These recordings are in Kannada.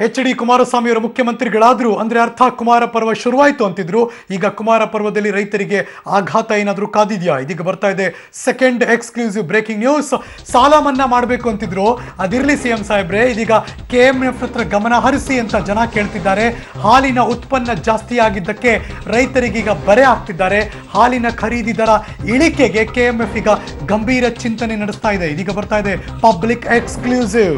ಎಚ್.ಡಿ. ಕುಮಾರಸ್ವಾಮಿ ಅವರು ಮುಖ್ಯಮಂತ್ರಿಗಳಾದ್ರು ಅಂದ್ರೆ ಅರ್ಥ ಕುಮಾರ ಪರ್ವ ಶುರುವಾಯಿತು ಅಂತಿದ್ರು. ಈಗ ಕುಮಾರ ಪರ್ವದಲ್ಲಿ ರೈತರಿಗೆ ಆಘಾತ ಏನಾದರೂ ಕಾದಿದೆಯಾ? ಇದೀಗ ಬರ್ತಾ ಇದೆ ಸೆಕೆಂಡ್ ಎಕ್ಸ್ಕ್ಲೂಸಿವ್ ಬ್ರೇಕಿಂಗ್ ನ್ಯೂಸ್. ಸಾಲ ಮನ್ನಾ ಮಾಡಬೇಕು ಅಂತಿದ್ರು, ಅದಿರ್ಲಿ ಸಿಎಂ ಸಾಹೇಬ್ರೆ, ಇದೀಗ KMF ಹತ್ರ ಗಮನ ಹರಿಸಿ ಅಂತ ಜನ ಕೇಳ್ತಿದ್ದಾರೆ. ಹಾಲಿನ ಉತ್ಪನ್ನ ಜಾಸ್ತಿ ಆಗಿದ್ದಕ್ಕೆ ರೈತರಿಗೀಗ ಬರೆ ಆಗ್ತಿದ್ದಾರೆ. ಹಾಲಿನ ಖರೀದಿ ದರ ಇಳಿಕೆಗೆ KMF ಈಗ ಗಂಭೀರ ಚಿಂತನೆ ನಡೆಸ್ತಾ ಇದೆ. ಇದೀಗ ಬರ್ತಾ ಇದೆ ಪಬ್ಲಿಕ್ ಎಕ್ಸ್ಕ್ಲೂಸಿವ್.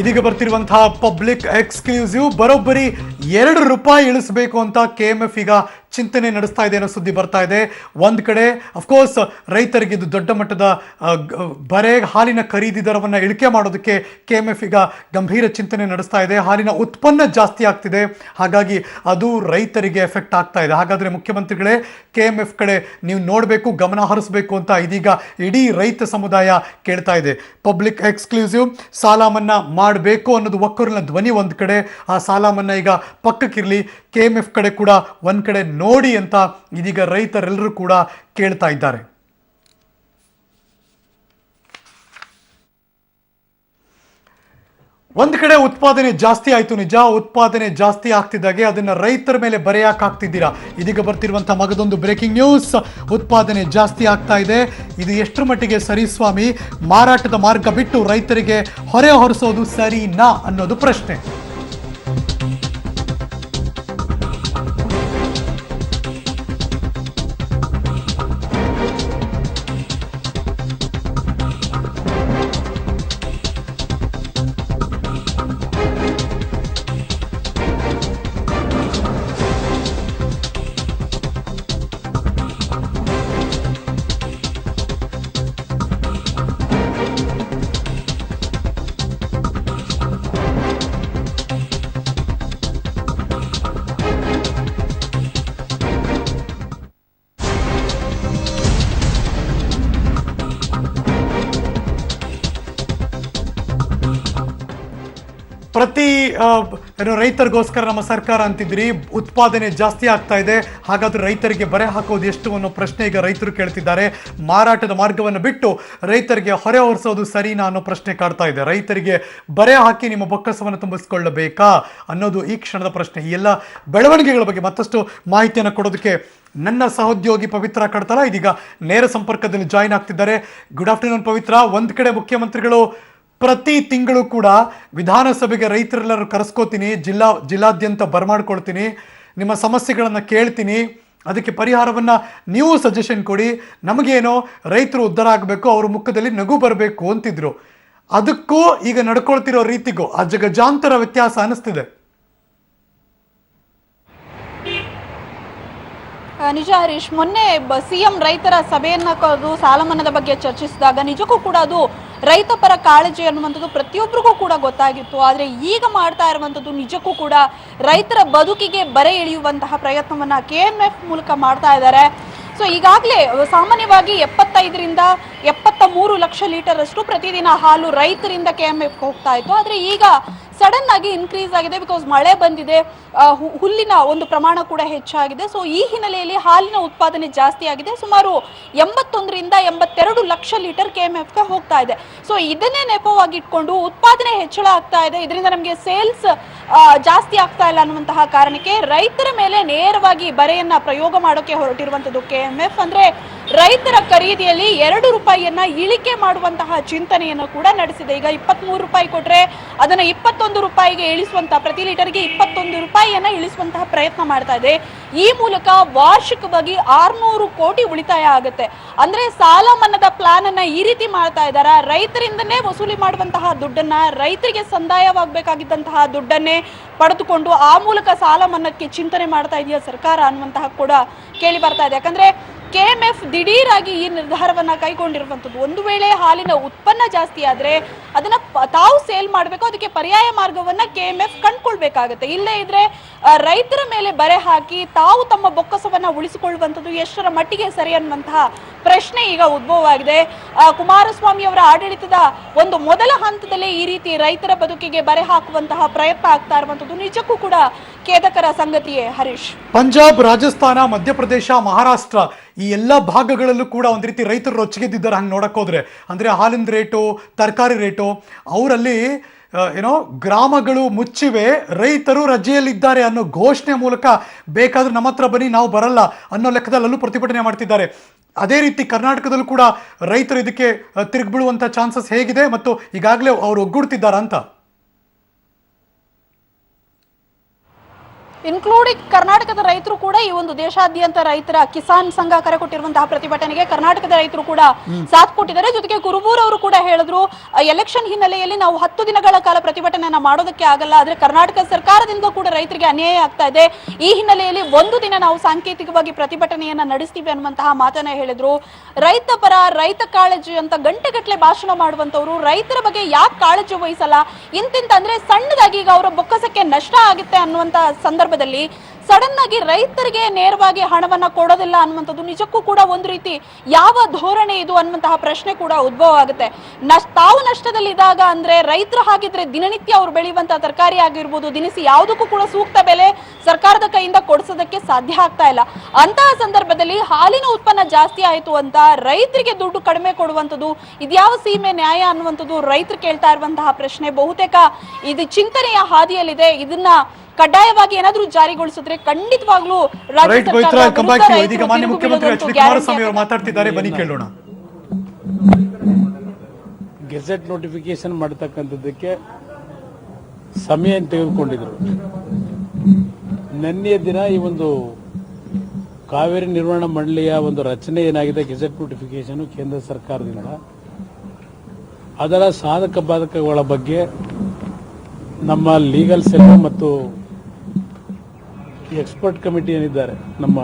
ಇದೀಗ ಬರ್ತಿರುವಂತಹ ಪಬ್ಲಿಕ್ ಎಕ್ಸ್ಕ್ಲೂಸಿವ್. ಬರೋಬ್ಬರಿ ₹2 ಇಳಿಸಬೇಕು ಅಂತ KMF ಈಗ ಚಿಂತನೆ ನಡೆಸ್ತಾ ಇದೆ ಅನ್ನೋ ಸುದ್ದಿ ಬರ್ತಾ ಇದೆ. ಒಂದು ಕಡೆ ಅಫ್ಕೋರ್ಸ್ ರೈತರಿಗೆ ಇದು ದೊಡ್ಡ ಮಟ್ಟದ ಬರೆ ಹಾಲಿನ ಖರೀದಿ ದರವನ್ನು ಇಳಿಕೆ ಮಾಡೋದಕ್ಕೆ KMF ಈಗ ಗಂಭೀರ ಚಿಂತನೆ ನಡೆಸ್ತಾ ಇದೆ. ಹಾಲಿನ ಉತ್ಪನ್ನ ಜಾಸ್ತಿ ಆಗ್ತಿದೆ, ಹಾಗಾಗಿ ಅದು ರೈತರಿಗೆ ಎಫೆಕ್ಟ್ ಆಗ್ತಾ ಇದೆ. ಹಾಗಾದರೆ ಮುಖ್ಯಮಂತ್ರಿಗಳೇ, KMF ಕಡೆ ನೀವು ನೋಡಬೇಕು, ಗಮನ ಹರಿಸಬೇಕು ಅಂತ ಇದೀಗ ಇಡೀ ರೈತ ಸಮುದಾಯ ಕೇಳ್ತಾ ಇದೆ. Public exclusive. ಸಾಲ ಮನ್ನಾ ಮಾಡಬೇಕು ಅನ್ನೋದು ಒಕ್ಕೂರಿನ ಧ್ವನಿ ಒಂದು ಕಡೆ, ಆ ಸಾಲ ಮನ್ನಾ ಈಗ ಪಕ್ಕಕ್ಕಿರಲಿ, KMF ಕಡೆ ಕೂಡ ಒಂದು ಕಡೆ ನೋಡಿ ಅಂತ ಇದೀಗ ರೈತರೆಲ್ಲರೂ ಕೂಡ ಕೇಳ್ತಾ ಇದ್ದಾರೆ. ಒಂದು ಕಡೆ ಉತ್ಪಾದನೆ ಜಾಸ್ತಿ ಆಯಿತು, ನಿಜ. ಉತ್ಪಾದನೆ ಜಾಸ್ತಿ ಆಗ್ತಿದ್ದಾಗೆ ಅದನ್ನು ರೈತರ ಮೇಲೆ ಬರೆಯಾಕಾಗ್ತಿದ್ದೀರಾ. ಇದೀಗ ಬರ್ತಿರುವಂಥ ಮಗದೊಂದು ಬ್ರೇಕಿಂಗ್ ನ್ಯೂಸ್. ಉತ್ಪಾದನೆ ಜಾಸ್ತಿ ಆಗ್ತಾ ಇದೆ, ಇದು ಎಷ್ಟರ ಮಟ್ಟಿಗೆ ಸರಿ ಸ್ವಾಮಿ? ಮಾರಾಟದ ಮಾರ್ಗ ಬಿಟ್ಟು ರೈತರಿಗೆ ಹೊರೆ ಹೊರಿಸೋದು ಸರಿನಾ ಅನ್ನೋದು ಪ್ರಶ್ನೆ. ಪ್ರತಿ ರೈತರಿಗೋಸ್ಕರ ನಮ್ಮ ಸರ್ಕಾರ ಅಂತಿದ್ರಿ, ಉತ್ಪಾದನೆ ಜಾಸ್ತಿ ಆಗ್ತಾ ಇದೆ, ಹಾಗಾದ್ರೆ ರೈತರಿಗೆ ಬರೆ ಹಾಕೋದು ಎಷ್ಟು ಅನ್ನೋ ಪ್ರಶ್ನೆ ಈಗ ರೈತರು ಕೇಳ್ತಿದ್ದಾರೆ. ಮಾರಾಟದ ಮಾರ್ಗವನ್ನು ಬಿಟ್ಟು ರೈತರಿಗೆ ಹೊರೆ ಹೊರಿಸೋದು ಸರಿನಾ ಅನ್ನೋ ಪ್ರಶ್ನೆ ಕಾಡ್ತಾ ಇದೆ. ರೈತರಿಗೆ ಬರೆ ಹಾಕಿ ನಿಮ್ಮ ಬೊಕ್ಕಸವನ್ನು ತುಂಬಿಸ್ಕೊಳ್ಳಬೇಕಾ ಅನ್ನೋದು ಈ ಕ್ಷಣದ ಪ್ರಶ್ನೆ. ಈ ಎಲ್ಲ ಬೆಳವಣಿಗೆಗಳ ಬಗ್ಗೆ ಮತ್ತಷ್ಟು ಮಾಹಿತಿಯನ್ನು ಕೊಡೋದಕ್ಕೆ ನನ್ನ ಸಹೋದ್ಯೋಗಿ ಪವಿತ್ರ ಕಡ್ತಲ ಇದೀಗ ನೇರ ಸಂಪರ್ಕದಲ್ಲಿ ಜಾಯಿನ್ ಆಗ್ತಿದ್ದಾರೆ. ಗುಡ್ ಆಫ್ಟರ್ನೂನ್ ಪವಿತ್ರ. ಒಂದು ಕಡೆ ಮುಖ್ಯಮಂತ್ರಿಗಳು ಪ್ರತಿ ತಿಂಗಳು ಕೂಡ ವಿಧಾನಸಭೆಗೆ ರೈತರೆಲ್ಲರೂ ಕರೆಸ್ಕೋತೀನಿ, ಜಿಲ್ಲಾದ್ಯಂತ ಬರಮಾಡ್ಕೊಳ್ತೀನಿ, ನಿಮ್ಮ ಸಮಸ್ಯೆಗಳನ್ನು ಕೇಳ್ತೀನಿ, ಅದಕ್ಕೆ ಪರಿಹಾರವನ್ನು ನೀವು ಸಜೆಷನ್ ಕೊಡಿ, ನಮಗೇನೋ ರೈತರು ಉದ್ಧಾರ ಆಗಬೇಕು, ಅವ್ರ ಮುಖದಲ್ಲಿ ನಗು ಬರಬೇಕು ಅಂತಿದ್ರು. ಅದಕ್ಕೂ ಈಗ ನಡ್ಕೊಳ್ತಿರೋ ರೀತಿಗೂ ಅಜಗಜಾಂತರ ವ್ಯತ್ಯಾಸ ಅನಿಸ್ತಿದೆ. ನಿಜ ಹರೀಶ್, ಮೊನ್ನೆ ಸಿಎಂ ರೈತರ ಸಭೆಯನ್ನ ಕರೆದು ಸಾಲ ಮನ್ನಾದ ಬಗ್ಗೆ ಚರ್ಚಿಸಿದಾಗ ನಿಜಕ್ಕೂ ಕೂಡ ಅದು ರೈತ ಪರ ಕಾಳಜಿ ಅನ್ನುವಂಥದ್ದು ಪ್ರತಿಯೊಬ್ಬರಿಗೂ ಕೂಡ ಗೊತ್ತಾಗಿತ್ತು. ಆದರೆ ಈಗ ಮಾಡ್ತಾ ಇರುವಂಥದ್ದು ನಿಜಕ್ಕೂ ಕೂಡ ರೈತರ ಬದುಕಿಗೆ ಬರೆ ಎಳೆಯುವಂತಹ ಪ್ರಯತ್ನವನ್ನ KMF ಮೂಲಕ ಮಾಡ್ತಾ ಇದ್ದಾರೆ. ಸೊ ಈಗಾಗಲೇ ಸಾಮಾನ್ಯವಾಗಿ 75ರಿಂದ 73 ಲಕ್ಷ ಲೀಟರ್ ಅಷ್ಟು ಪ್ರತಿದಿನ ಹಾಲು ರೈತರಿಂದ KMF ಹೋಗ್ತಾ ಇತ್ತು. ಆದರೆ ಈಗ ಸಡನ್ ಆಗಿ ಇನ್ಕ್ರೀಸ್ ಆಗಿದೆ, ಬಿಕಾಸ್ ಮಳೆ ಬಂದಿದೆ, ಹುಲ್ಲಿನ ಒಂದು ಪ್ರಮಾಣ ಕೂಡ ಹೆಚ್ಚಾಗಿದೆ. ಸೊ ಈ ಹಿನ್ನೆಲೆಯಲ್ಲಿ ಹಾಲಿನ ಉತ್ಪಾದನೆ ಜಾಸ್ತಿ ಆಗಿದೆ. ಸುಮಾರು 81ರಿಂದ 82 ಲಕ್ಷ ಲೀಟರ್ KMFಗೆ ಹೋಗ್ತಾ ಇದೆ. ಸೊ ಇದನ್ನೇ ನೆಪವಾಗಿ ಇಟ್ಕೊಂಡು ಉತ್ಪಾದನೆ ಹೆಚ್ಚಳ ಆಗ್ತಾ ಇದೆ, ಇದರಿಂದ ನಮಗೆ ಸೇಲ್ಸ್ ಜಾಸ್ತಿ ಆಗ್ತಾ ಇಲ್ಲ ಅನ್ನುವಂತಹ ಕಾರಣಕ್ಕೆ ರೈತರ ಮೇಲೆ ನೇರವಾಗಿ ಬರೆಯನ್ನ ಪ್ರಯೋಗ ಮಾಡೋಕೆ ಹೊರಟಿರುವಂತದ್ದು KMF. ಅಂದ್ರೆ ರೈತರ ಖರೀದಿಯಲ್ಲಿ ₹2 ಇಳಿಕೆ ಮಾಡುವಂತಹ ಚಿಂತನೆಯನ್ನು ಕೂಡ ನಡೆಸಿದೆ. ಈಗ ₹23 ಕೊಟ್ರೆ ಅದನ್ನ ₹21ಗೆ ಇಳಿಸುವಂತಹ, ಪ್ರತಿ ಲೀಟರ್ಗೆ ₹21 ಇಳಿಸುವಂತಹ ಪ್ರಯತ್ನ ಮಾಡ್ತಾ ಇದೆ. ಈ ಮೂಲಕ ವಾರ್ಷಿಕವಾಗಿ 600 ಕೋಟಿ ಉಳಿತಾಯ ಆಗುತ್ತೆ. ಅಂದ್ರೆ ಸಾಲ ಮನ್ನಾದ ಪ್ಲಾನ್ ಅನ್ನ ಈ ರೀತಿ ಮಾಡ್ತಾ ಇದ್ದಾರೆ. ರೈತರಿಂದನೇ ವಸೂಲಿ ಮಾಡುವಂತಹ ದುಡ್ಡನ್ನ, ರೈತರಿಗೆ ಸಂದಾಯವಾಗಬೇಕಾಗಿದ್ದಂತಹ ದುಡ್ಡನ್ನೇ ಪಡೆದುಕೊಂಡು ಆ ಮೂಲಕ ಸಾಲ ಮನ್ನಾಕ್ಕೆ ಚಿಂತನೆ ಮಾಡ್ತಾ ಇದೆಯಾ ಸರ್ಕಾರ ಅನ್ನುವಂತಹ ಕೂಡ ಕೇಳಿ ಬರ್ತಾ ಇದೆ. ಯಾಕಂದ್ರೆ ಕೆಎಂಎಫ್ ದಿಢೀರಾಗಿ ಈ ನಿರ್ಧಾರವನ್ನ ಕೈಗೊಂಡಿರುವಂತದ್ದು. ಒಂದು ವೇಳೆ ಹಾಲಿನ ಉತ್ಪನ್ನ ಜಾಸ್ತಿ ಆದ್ರೆ ಅದನ್ನ ತಾವು ಸೇಲ್ ಮಾಡಬೇಕು, ಅದಕ್ಕೆ ಪರ್ಯಾಯ ಮಾರ್ಗವನ್ನ ಕೆಎಂಎಫ್ ಕಂಡುಕೊಳ್ಬೇಕಾಗತ್ತೆ. ಇಲ್ಲೇ ಇದ್ರೆ ರೈತರ ಮೇಲೆ ಬರೆ ಹಾಕಿ ತಾವು ತಮ್ಮ ಬೊಕ್ಕಸವನ್ನ ಉಳಿಸಿಕೊಳ್ಳುವಂಥದ್ದು ಎಷ್ಟರ ಮಟ್ಟಿಗೆ ಸರಿ ಅನ್ನುವಂತಹ ಪ್ರಶ್ನೆ ಈಗ ಉದ್ಭವವಾಗಿದೆ. ಕುಮಾರಸ್ವಾಮಿ ಅವರ ಆಡಳಿತದ ಒಂದು ಮೊದಲ ಹಂತದಲ್ಲಿ ಈ ರೀತಿ ರೈತರ ಬದುಕಿಗೆ ಬರೆ ಹಾಕುವಂತಹ ಪ್ರಯತ್ನ ಆಗ್ತಾ ಇರುವಂತದ್ದು ನಿಜಕ್ಕೂ ಕೂಡ ಖೇದಕರ ಸಂಗತಿಯೇ. ಹರೀಶ್, ಪಂಜಾಬ್, ರಾಜಸ್ಥಾನ, ಮಧ್ಯಪ್ರದೇಶ, ಮಹಾರಾಷ್ಟ್ರ ಈ ಎಲ್ಲ ಭಾಗಗಳಲ್ಲೂ ಕೂಡ ಒಂದು ರೀತಿ ರೈತರು ರೊಚ್ಚಿಗೆದ್ದಿದ್ದಾರೆ. ಹಂಗೆ ನೋಡಕ್ ಹೋದ್ರೆ ಅಂದ್ರೆ ಹಾಲಿನ ರೇಟು, ತರಕಾರಿ ರೇಟು, ಅವರಲ್ಲಿ ಗ್ರಾಮಗಳು ಮುಚ್ಚಿವೆ, ರೈತರು ರಜೆಯಲ್ಲಿದ್ದಾರೆ ಅನ್ನೋ ಘೋಷಣೆ ಮೂಲಕ ಬೇಕಾದ್ರೆ ನಮ್ಮ ಹತ್ರ ಬನ್ನಿ, ನಾವು ಬರಲ್ಲ ಅನ್ನೋ ಲೆಕ್ಕದಲ್ಲೂ ಪ್ರತಿಭಟನೆ ಮಾಡ್ತಿದ್ದಾರೆ. ಅದೇ ರೀತಿ ಕರ್ನಾಟಕದಲ್ಲೂ ಕೂಡ ರೈತರು ಇದಕ್ಕೆ ತಿರುಗಿ ಚಾನ್ಸಸ್ ಹೇಗಿದೆ ಮತ್ತು ಈಗಾಗಲೇ ಅವರು ಒಗ್ಗೂಡ್ತಿದ್ದಾರಾ ಅಂತ? ಇನ್ಕ್ಲೂಡಿಂಗ್ ಕರ್ನಾಟಕದ ರೈತರು ಕೂಡ ಈ ಒಂದು ದೇಶಾದ್ಯಂತ ರೈತರ ಕಿಸಾನ್ ಸಂಘ ಕರೆ ಕೊಟ್ಟಿರುವಂತಹ ಪ್ರತಿಭಟನೆಗೆ ಕರ್ನಾಟಕದ ರೈತರು ಕೂಡ ಸಾಥ್ ಕೊಟ್ಟಿದ್ದಾರೆ. ಜೊತೆಗೆ ಕುರುಬೂರ್ ಅವರು ಕೂಡ ಹೇಳಿದ್ರು, ಎಲೆಕ್ಷನ್ ಹಿನ್ನೆಲೆಯಲ್ಲಿ ನಾವು 10 ದಿನಗಳ ಕಾಲ ಪ್ರತಿಭಟನೆಯನ್ನ ಮಾಡೋದಕ್ಕೆ ಆಗಲ್ಲ, ಆದ್ರೆ ಕರ್ನಾಟಕ ಸರ್ಕಾರದಿಂದ ಕೂಡ ರೈತರಿಗೆ ಅನ್ಯಾಯ ಆಗ್ತಾ ಇದೆ, ಈ ಹಿನ್ನೆಲೆಯಲ್ಲಿ 1 ದಿನ ನಾವು ಸಾಂಕೇತಿಕವಾಗಿ ಪ್ರತಿಭಟನೆಯನ್ನ ನಡೆಸ್ತೀವಿ ಅನ್ನುವಂತಹ ಮಾತನ್ನ ಹೇಳಿದ್ರು. ರೈತ ಪರ, ರೈತ ಕಾಳಜಿ ಅಂತ ಗಂಟೆಗಟ್ಟಲೆ ಭಾಷಣ ಮಾಡುವಂತವ್ರು ರೈತರ ಬಗ್ಗೆ ಯಾಕೆ ಕಾಳಜಿ ವಹಿಸಲ್ಲ, ಅಂದ್ರೆ ಸಣ್ಣದಾಗಿ ಈಗ ಅವರ ಬೊಕ್ಕಸಕ್ಕೆ ನಷ್ಟ ಆಗುತ್ತೆ ಅನ್ನುವಂತ ಸಂದರ್ಭ ಸಡನ್ ಆಗಿ ರೈತರಿಗೆ ನೇರವಾಗಿ ಹಣವನ್ನ ಕೊಡೋದಿಲ್ಲ ಅನ್ನುವಂಥದ್ದು ನಿಜಕ್ಕೂ ಕೂಡ ಒಂದು ರೀತಿ ಯಾವ ಧೋರಣೆ ಇದು ಅನ್ನುವಂತಹ ಪ್ರಶ್ನೆ ಕೂಡ ಉದ್ಭವ ಆಗುತ್ತೆ. ತಾವು ನಷ್ಟದಲ್ಲಿದ್ದಾಗ ಅಂದ್ರೆ ರೈತರು ಹಾಗಿದ್ರೆ ದಿನನಿತ್ಯ ಅವ್ರು ಬೆಳೆಯುವಂತಹ ತರಕಾರಿ ಆಗಿರ್ಬೋದು, ದಿನಸಿ ಯಾವುದಕ್ಕೂ ಕೂಡ ಸೂಕ್ತ ಬೆಲೆ ಸರ್ಕಾರದ ಕೈಯಿಂದ ಕೊಡಿಸೋದಕ್ಕೆ ಸಾಧ್ಯ ಆಗ್ತಾ ಇಲ್ಲ. ಅಂತಹ ಸಂದರ್ಭದಲ್ಲಿ ಹಾಲಿನ ಉತ್ಪನ್ನ ಜಾಸ್ತಿ ಆಯಿತು ಅಂತ ರೈತರಿಗೆ ದುಡ್ಡು ಕಡಿಮೆ ಕೊಡುವಂಥದ್ದು ಇದ್ಯಾವ ಸೀಮೆ ನ್ಯಾಯ ಅನ್ನುವಂಥದ್ದು ರೈತರು ಕೇಳ್ತಾ ಇರುವಂತಹ ಪ್ರಶ್ನೆ. ಬಹುತೇಕ ಇದು ಚಿಂತನೆಯ ಹಾದಿಯಲ್ಲಿದೆ. ಇದನ್ನ ಕಡ್ಡಾಯವಾಗಿ ಏನಾದ್ರೂ ಜಾರಿಗೊಳಿಸಿದ್ರೆ ಖಂಡಿತವಾಗ್ಲೂ ಇದೀಗ ಮಾನ್ಯ ಮುಖ್ಯಮಂತ್ರಿ ಎಚ್ ಡಿ ಕುಮಾರಸ್ವಾಮಿ ಅವರು ಮಾತಾಡ್ತಿದ್ದಾರೆ, ಬನ್ನಿ ಕೇಳೋಣ. ಗೆಜೆಟ್ ನೋಟಿಫಿಕೇಶನ್ ಮಾಡತಕ್ಕಂಥದ್ದಕ್ಕೆ ಸಮಯ ತೆಗೆದುಕೊಂಡಿದ್ರು. ನಿನ್ನೆಯ ದಿನ ಈ ಒಂದು ಕಾವೇರಿ ನಿರ್ವಹಣಾ ಮಂಡಳಿಯ ಒಂದು ರಚನೆ ಏನಾಗಿದೆ, ಗೆಜೆಟ್ ನೋಟಿಫಿಕೇಶನ್ ಕೇಂದ್ರ ಸರ್ಕಾರದಿಂದ, ಅದರ ಸಾಧಕ ಬಾಧಕಗಳ ಬಗ್ಗೆ ನಮ್ಮ ಲೀಗಲ್ ಸೆಲ್ ಮತ್ತು ಎಕ್ಸ್ಪರ್ಟ್ ಕಮಿಟಿ ಏನಿದ್ದಾರೆ ನಮ್ಮ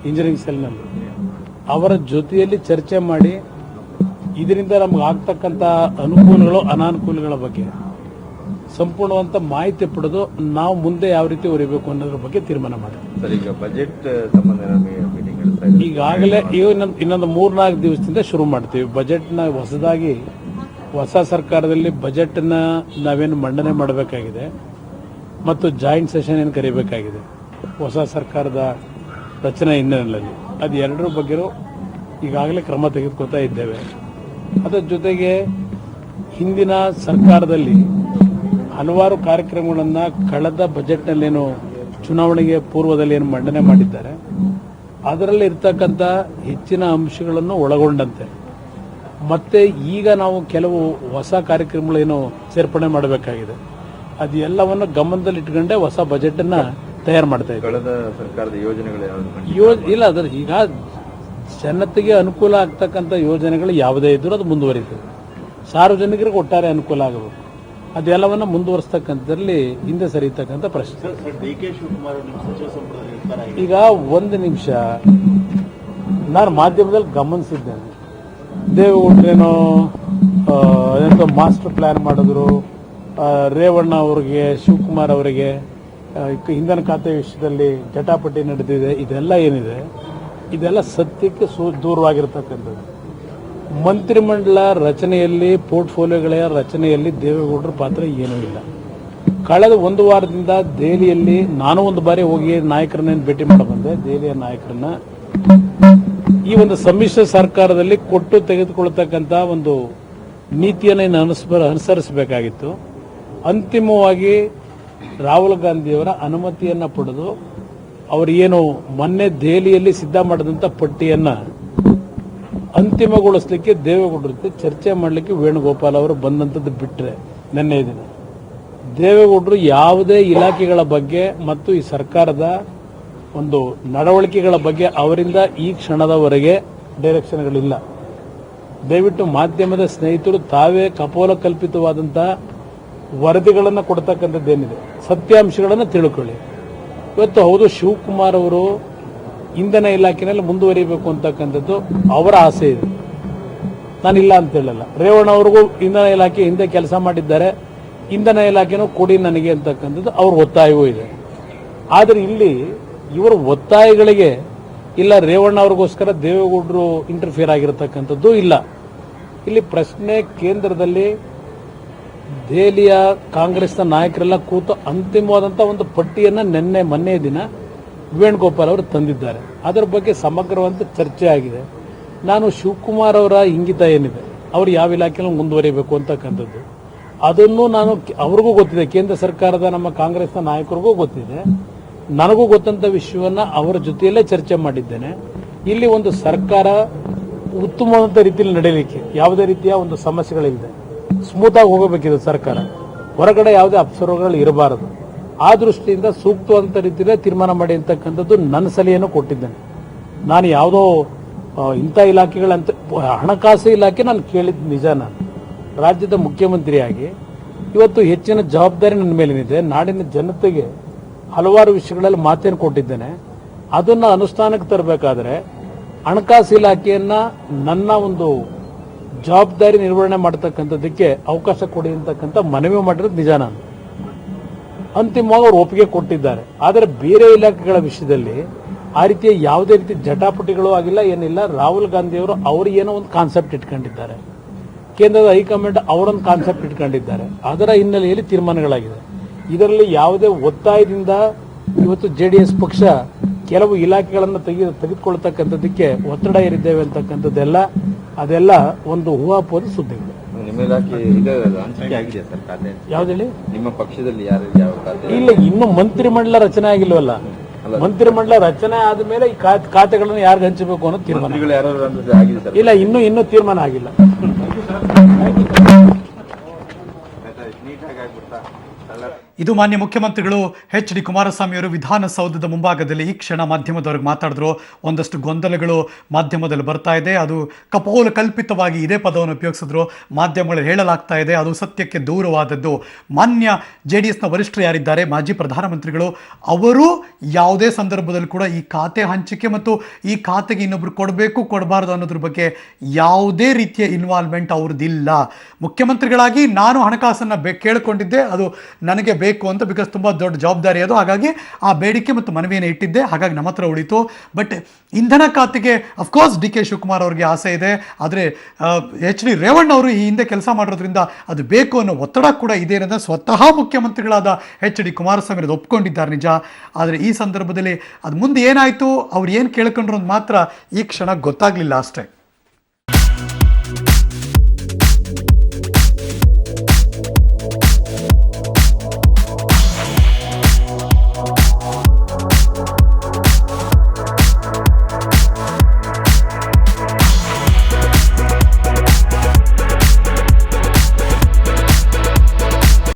ಇಂಜಿನಿಯರಿಂಗ್ ಸೆಲ್ನಲ್ಲಿ, ಅವರ ಜೊತೆಯಲ್ಲಿ ಚರ್ಚೆ ಮಾಡಿ ಇದರಿಂದ ನಮ್ಗೆ ಆಗ್ತಕ್ಕಂಥ ಅನುಕೂಲಗಳು ಅನಾನುಕೂಲಗಳ ಬಗ್ಗೆ ಸಂಪೂರ್ಣವಂತ ಮಾಹಿತಿ ಪಡೆದು ನಾವು ಮುಂದೆ ಯಾವ ರೀತಿ ಹೊರಿಬೇಕು ಅನ್ನೋದ್ರ ಬಗ್ಗೆ ತೀರ್ಮಾನ ಮಾಡಿದ್ವಿ. ಈಗ ಬಜೆಟ್ ಈಗಾಗಲೇ ಇನ್ನೊಂದು 3-4 ದಿವಸದಿಂದ ಶುರು ಮಾಡ್ತೀವಿ. ಬಜೆಟ್ನ ಹೊಸ ಸರ್ಕಾರದಲ್ಲಿ ಬಜೆಟ್ನ ನಾವೇನು ಮಂಡನೆ ಮಾಡಬೇಕಾಗಿದೆ ಮತ್ತು ಜಾಯಿಂಟ್ ಸೆಷನ್ ಏನು ಕರೀಬೇಕಾಗಿದೆ ಹೊಸ ಸರ್ಕಾರದ ರಚನೆ ಹಿನ್ನೆಲೆಯಲ್ಲಿ, ಅದು ಎರಡರ ಬಗ್ಗೆಯೂ ಈಗಾಗಲೇ ಕ್ರಮ ತೆಗೆದುಕೊಳ್ತಾ ಇದ್ದೇವೆ. ಅದರ ಜೊತೆಗೆ ಹಿಂದಿನ ಸರ್ಕಾರದಲ್ಲಿ ಹಲವಾರು ಕಾರ್ಯಕ್ರಮಗಳನ್ನು ಕಳೆದ ಬಜೆಟ್ನಲ್ಲೇನು ಚುನಾವಣೆಗೆ ಪೂರ್ವದಲ್ಲಿ ಏನು ಮಂಡನೆ ಮಾಡಿದ್ದಾರೆ ಅದರಲ್ಲಿ ಇರ್ತಕ್ಕಂಥ ಹೆಚ್ಚಿನ ಅಂಶಗಳನ್ನು ಒಳಗೊಂಡಂತೆ ಮತ್ತೆ ಈಗ ನಾವು ಕೆಲವು ಹೊಸ ಕಾರ್ಯಕ್ರಮಗಳೇನು ಸೇರ್ಪಡೆ ಮಾಡಬೇಕಾಗಿದೆ, ಅದು ಎಲ್ಲವನ್ನು ಗಮನದಲ್ಲಿ ಇಟ್ಕೊಂಡೆ ಹೊಸ ಬಜೆಟ್ ಅನ್ನ ತಯಾರು ಮಾಡ್ತಾ ಇದ್ದೀವಿ. ಕಳೆದ ಸರ್ಕಾರದ ಯೋಜನೆಗಳು ಇಲ್ಲ, ಅದ್ರ ಈಗ ಜನತೆಗೆ ಅನುಕೂಲ ಆಗ್ತಕ್ಕಂಥ ಯೋಜನೆಗಳು ಯಾವುದೇ ಇದ್ರೂ ಅದು ಮುಂದುವರಿತದೆ. ಸಾರ್ವಜನಿಕರಿಗೆ ಒಟ್ಟಾರೆ ಅನುಕೂಲ ಆಗಬೇಕು, ಅದೆಲ್ಲವನ್ನ ಮುಂದುವರಿಸ್ತಕ್ಕಂಥದ್ರಲ್ಲಿ ಹಿಂದೆ ಸರಿಯತಕ್ಕಂಥ ಪ್ರಶ್ನೆ. ಈಗ ಒಂದು ನಿಮಿಷ, ನಾನು ಮಾಧ್ಯಮದಲ್ಲಿ ಗಮನಿಸಿದ್ದೇನೆ, ದೇವೇಗೌಡರೇನೋ ಮಾಸ್ಟರ್ ಪ್ಲಾನ್ ಮಾಡಿದ್ರು, ರೇವಣ್ಣ ಅವರಿಗೆ, ಶಿವಕುಮಾರ್ ಅವರಿಗೆ ಇಂಧನ ಖಾತೆ ವಿಷಯದಲ್ಲಿ ಜಟಾಪಟಿ ನಡೆದಿದೆ. ಇದೆಲ್ಲ ಏನಿದೆ ಇದೆಲ್ಲ ಸತ್ಯಕ್ಕೆ ದೂರವಾಗಿರ್ತಕ್ಕಂಥದ್ದು. ಮಂತ್ರಿಮಂಡಲ ರಚನೆಯಲ್ಲಿ, ಪೋರ್ಟ್ಫೋಲಿಯೋಗಳ ರಚನೆಯಲ್ಲಿ ದೇವೇಗೌಡರ ಪಾತ್ರ ಏನೂ ಇಲ್ಲ. ಕಳೆದ 1 ವಾರದಿಂದ ದೆಹಲಿಯಲ್ಲಿ ನಾನು ಒಂದು ಬಾರಿ ಹೋಗಿ ನಾಯಕರನ್ನ ಭೇಟಿ ಮಾಡಿ ಬಂದೆ. ದೆಹಲಿಯ ನಾಯಕರನ್ನ ಈ ಒಂದು ಸಮ್ಮಿಶ್ರ ಸರ್ಕಾರದಲ್ಲಿ ಕೊಟ್ಟು ತೆಗೆದುಕೊಳ್ತಕ್ಕಂಥ ಒಂದು ನೀತಿಯನ್ನು ಅನುಸರಿಸಬೇಕಾಗಿತ್ತು. ಅಂತಿಮವಾಗಿ ರಾಹುಲ್ ಗಾಂಧಿಯವರ ಅನುಮತಿಯನ್ನು ಪಡೆದು ಅವರು ಏನು ಮೊನ್ನೆ ದೆಹಲಿಯಲ್ಲಿ ಸಿದ್ಧ ಮಾಡಿದಂಥ ಪಟ್ಟಿಯನ್ನು ಅಂತಿಮಗೊಳಿಸಲಿಕ್ಕೆ ದೇವೇಗೌಡರ ಜೊತೆ ಚರ್ಚೆ ಮಾಡಲಿಕ್ಕೆ ವೇಣುಗೋಪಾಲ್ ಅವರು ಬಂದಂಥದ್ದು ಬಿಟ್ಟರೆ ನಿನ್ನೆ ದಿನ ದೇವೇಗೌಡರು ಯಾವುದೇ ಇಲಾಖೆಗಳ ಬಗ್ಗೆ ಮತ್ತು ಈ ಸರ್ಕಾರದ ಒಂದು ನಡವಳಿಕೆಗಳ ಬಗ್ಗೆ ಅವರಿಂದ ಈ ಕ್ಷಣದವರೆಗೆ ಡೈರೆಕ್ಷನ್ಗಳಿಲ್ಲ. ದಯವಿಟ್ಟು ಮಾಧ್ಯಮದ ಸ್ನೇಹಿತರು ತಾವೇ ಕಪೋಲ ಕಲ್ಪಿತವಾದಂಥ ವರದಿಗಳನ್ನು ಕೊಡ್ತಕ್ಕಂಥದ್ದೇನಿದೆ, ಸತ್ಯಾಂಶಗಳನ್ನು ತಿಳ್ಕೊಳ್ಳಿ. ಇವತ್ತು ಹೌದು, ಶಿವಕುಮಾರ್ ಅವರು ಇಂಧನ ಇಲಾಖೆಯಲ್ಲಿ ಮುಂದುವರಿಬೇಕು ಅಂತಕ್ಕಂಥದ್ದು ಅವರ ಆಸೆ ಇದೆ. ನಾನಿಲ್ಲ ಅಂತ ಹೇಳಲ್ಲ. ರೇವಣ್ಣ ಅವ್ರಿಗೂ ಇಂಧನ ಇಲಾಖೆ ಹಿಂದೆ ಕೆಲಸ ಮಾಡಿದ್ದಾರೆ, ಇಂಧನ ಇಲಾಖೆನೂ ಕೊಡಿ ನನಗೆ ಅಂತಕ್ಕಂಥದ್ದು ಅವ್ರ ಒತ್ತಾಯವೂ ಇದೆ. ಆದರೆ ಇಲ್ಲಿ ಇವರ ಒತ್ತಾಯಗಳಿಗೆ ಇಲ್ಲ ರೇವಣ್ಣ ಅವ್ರಿಗೋಸ್ಕರ ದೇವೇಗೌಡರು ಇಂಟರ್ಫಿಯರ್ ಆಗಿರತಕ್ಕಂಥದ್ದು ಇಲ್ಲ. ಇಲ್ಲಿ ಪ್ರಶ್ನೆ ಕೇಂದ್ರದಲ್ಲಿ ದೆಹಲಿಯ ಕಾಂಗ್ರೆಸ್ನ ನಾಯಕರೆಲ್ಲ ಕೂತು ಅಂತಿಮವಾದಂಥ ಒಂದು ಪಟ್ಟಿಯನ್ನು ಮೊನ್ನೆ ದಿನ ವೇಣುಗೋಪಾಲ್ ಅವರು ತಂದಿದ್ದಾರೆ. ಅದರ ಬಗ್ಗೆ ಸಮಗ್ರವಾದ ಚರ್ಚೆ ಆಗಿದೆ. ನಾನು ಶಿವಕುಮಾರ್ ಅವರ ಇಂಗಿತ ಏನಿದೆ, ಅವರು ಯಾವ ಇಲಾಖೆಯಲ್ಲಿ ಮುಂದುವರಿಬೇಕು ಅಂತಕ್ಕಂಥದ್ದು ಅದನ್ನು ನಾನು ಅವ್ರಿಗೂ ಗೊತ್ತಿದೆ, ಕೇಂದ್ರ ಸರ್ಕಾರದ ನಮ್ಮ ಕಾಂಗ್ರೆಸ್ನ ನಾಯಕರಿಗೂ ಗೊತ್ತಿದೆ, ನನಗೂ ಗೊತ್ತಂತ ವಿಷಯವನ್ನು ಅವರ ಜೊತೆಯಲ್ಲೇ ಚರ್ಚೆ ಮಾಡಿದ್ದೇನೆ. ಇಲ್ಲಿ ಒಂದು ಸರ್ಕಾರ ಉತ್ತಮವಾದಂಥ ರೀತಿಯಲ್ಲಿ ನಡೆಯಲಿಕ್ಕೆ ಯಾವುದೇ ರೀತಿಯ ಒಂದು ಸಮಸ್ಯೆಗಳಿದೆ, ಸ್ಮೂತಾಗಿ ಹೋಗಬೇಕಿದೆ ಸರ್ಕಾರ, ಹೊರಗಡೆ ಯಾವುದೇ ಅಪಸರ್ಗಳು ಇರಬಾರದು. ಆ ದೃಷ್ಟಿಯಿಂದ ಸೂಕ್ತವಾದಂಥ ರೀತಿಯಲ್ಲೇ ತೀರ್ಮಾನ ಮಾಡಿ ಅಂತಕ್ಕಂಥದ್ದು ನನ್ನ ಸಲಹೆಯನ್ನು ಕೊಟ್ಟಿದ್ದೇನೆ. ನಾನು ಯಾವುದೋ ಇಂಥ ಇಲಾಖೆಗಳಂತ ಹಣಕಾಸು ಇಲಾಖೆ ನಾನು ಕೇಳಿದ್ದು ನಿಜ. ನಾನು ರಾಜ್ಯದ ಮುಖ್ಯಮಂತ್ರಿಯಾಗಿ ಇವತ್ತು ಹೆಚ್ಚಿನ ಜವಾಬ್ದಾರಿ ನನ್ನ ಮೇಲೇನಿದೆ. ನಾಡಿನ ಜನತೆಗೆ ಹಲವಾರು ವಿಷಯಗಳಲ್ಲಿ ಮಾತೇನು ಕೊಟ್ಟಿದ್ದೇನೆ. ಅದನ್ನು ಅನುಷ್ಠಾನಕ್ಕೆ ತರಬೇಕಾದ್ರೆ ಹಣಕಾಸು ಇಲಾಖೆಯನ್ನ ನನ್ನ ಒಂದು ಜವಾಬ್ದಾರಿ ನಿರ್ವಹಣೆ ಮಾಡತಕ್ಕಂಥದ್ದಕ್ಕೆ ಅವಕಾಶ ಕೊಡಿ ಅಂತಕ್ಕಂಥ ಮನವಿ ಮಾಡಿರೋದು ನಿಜ. ನಾನು ಅಂತಿಮವಾಗಿ ಅವರು ಒಪ್ಪಿಗೆ ಕೊಟ್ಟಿದ್ದಾರೆ. ಆದರೆ ಬೇರೆ ಇಲಾಖೆಗಳ ವಿಷಯದಲ್ಲಿ ಆ ರೀತಿಯ ಯಾವುದೇ ರೀತಿ ಜಟಾಪಟಿಗಳು ಆಗಿಲ್ಲ, ಏನಿಲ್ಲ. ರಾಹುಲ್ ಗಾಂಧಿ ಅವರು ಏನೋ ಒಂದು ಕಾನ್ಸೆಪ್ಟ್ ಇಟ್ಕೊಂಡಿದ್ದಾರೆ, ಕೇಂದ್ರದ ಹೈಕಮಾಂಡ್ ಅವರೊಂದು ಕಾನ್ಸೆಪ್ಟ್ ಇಟ್ಕೊಂಡಿದ್ದಾರೆ. ಅದರ ಹಿನ್ನೆಲೆಯಲ್ಲಿ ತೀರ್ಮಾನಗಳಾಗಿದೆ. ಇದರಲ್ಲಿ ಯಾವುದೇ ಒತ್ತಾಯದಿಂದ ಇವತ್ತು JDS ಪಕ್ಷ ಕೆಲವು ಇಲಾಖೆಗಳನ್ನು ತೆಗೆದುಕೊಳ್ತಕ್ಕಂಥದ್ದಕ್ಕೆ ಒತ್ತಡ ಏರಿದ್ದೇವೆ ಅಂತಕ್ಕಂಥದ್ದೆಲ್ಲ ಅದೆಲ್ಲ ಒಂದು ಊಹಾಪೋದ ಸುದ್ದಿಗಳು. ನಿಮ್ಮ ಇಲಾಖೆ ಹಂಚಿಕೆ ಆಗಿದೆ ಸರ್ ಖಾತೆ? ಯಾವ್ದು ಹೇಳಿ? ನಿಮ್ಮ ಪಕ್ಷದಲ್ಲಿ ಯಾರು ಯಾವ ಖಾತೆ ಇಲ್ಲ, ಇನ್ನು ಮಂತ್ರಿಮಂಡಲ ರಚನೆ ಆಗಿಲ್ವಲ್ಲ. ಮಂತ್ರಿಮಂಡಲ ರಚನೆ ಆದ್ಮೇಲೆ ಈ ಖಾತೆಗಳನ್ನು ಯಾರಿಗೆ ಹಂಚಬೇಕು ಅನ್ನೋ ತೀರ್ಮಾನ ಆಗಿದೆ ಸರ್? ಇಲ್ಲ, ಇನ್ನೂ ತೀರ್ಮಾನ ಆಗಿಲ್ಲ. ನೀಟಾಗಿ ಆಗ್ಬಿಡ್ತಾ ಇದು ಮಾನ್ಯ ಮುಖ್ಯಮಂತ್ರಿಗಳು HD ಕುಮಾರಸ್ವಾಮಿ ಅವರು ವಿಧಾನಸೌಧದ ಮುಂಭಾಗದಲ್ಲಿ ಈ ಕ್ಷಣ ಮಾಧ್ಯಮದವ್ರಿಗೆ ಮಾತಾಡಿದ್ರು. ಒಂದಷ್ಟು ಗೊಂದಲಗಳು ಮಾಧ್ಯಮದಲ್ಲಿ ಬರ್ತಾ ಇದೆ. ಅದು ಕಪೋಲ ಕಲ್ಪಿತವಾಗಿ ಇದೇ ಪದವನ್ನು ಉಪಯೋಗಿಸಿದ್ರು. ಮಾಧ್ಯಮಗಳಲ್ಲಿ ಹೇಳಲಾಗ್ತಾ ಇದೆ, ಅದು ಸತ್ಯಕ್ಕೆ ದೂರವಾದದ್ದು. ಮಾನ್ಯ JDSನ ವರಿಷ್ಠರು ಯಾರಿದ್ದಾರೆ, ಮಾಜಿ ಪ್ರಧಾನಮಂತ್ರಿಗಳು, ಅವರು ಯಾವುದೇ ಸಂದರ್ಭದಲ್ಲಿ ಕೂಡ ಈ ಖಾತೆ ಹಂಚಿಕೆ ಮತ್ತು ಈ ಖಾತೆಗೆ ಇನ್ನೊಬ್ರು ಕೊಡಬೇಕು ಕೊಡಬಾರ್ದು ಅನ್ನೋದ್ರ ಬಗ್ಗೆ ಯಾವುದೇ ರೀತಿಯ ಇನ್ವಾಲ್ವ್ಮೆಂಟ್ ಅವ್ರದ್ದಿಲ್ಲ. ಮುಖ್ಯಮಂತ್ರಿಗಳಾಗಿ ನಾನು ಹಣಕಾಸನ್ನು ಕೇಳಿಕೊಂಡಿದ್ದೆ, ಅದು ನನಗೆ ಬೇಕು ಅಂತ, ಬಿಕಾಸ್ ತುಂಬ ದೊಡ್ಡ ಜವಾಬ್ದಾರಿ ಅದು. ಹಾಗಾಗಿ ಆ ಬೇಡಿಕೆ ಮತ್ತು ಮನವಿಯನ್ನು ಇಟ್ಟಿದ್ದೆ, ಹಾಗಾಗಿ ನಮ್ಮ ಹತ್ರ ಉಳಿತು. ಬಟ್ ಇಂಧನ ಖಾತೆಗೆ ಅಫ್ಕೋರ್ಸ್ DK ಶಿವಕುಮಾರ್ ಅವರಿಗೆ ಆಸೆ ಇದೆ, ಆದರೆ HD ರೇವಣ್ಣ ಅವರು ಈ ಹಿಂದೆ ಕೆಲಸ ಮಾಡಿರೋದ್ರಿಂದ ಅದು ಬೇಕು ಅನ್ನೋ ಒತ್ತಡ ಕೂಡ ಇದೆ ಅನ್ನೋದನ್ನ ಸ್ವತಃ ಮುಖ್ಯಮಂತ್ರಿಗಳಾದ HD ಕುಮಾರಸ್ವಾಮಿ ಅದು ಒಪ್ಕೊಂಡಿದ್ದಾರೆ ನಿಜ. ಆದರೆ ಈ ಸಂದರ್ಭದಲ್ಲಿ ಅದು ಮುಂದೆ ಏನಾಯಿತು, ಅವ್ರು ಏನು ಕೇಳ್ಕೊಂಡ್ರು ಅಂತ ಮಾತ್ರ ಈ ಕ್ಷಣ ಗೊತ್ತಾಗಲಿಲ್ಲ ಅಷ್ಟೇ.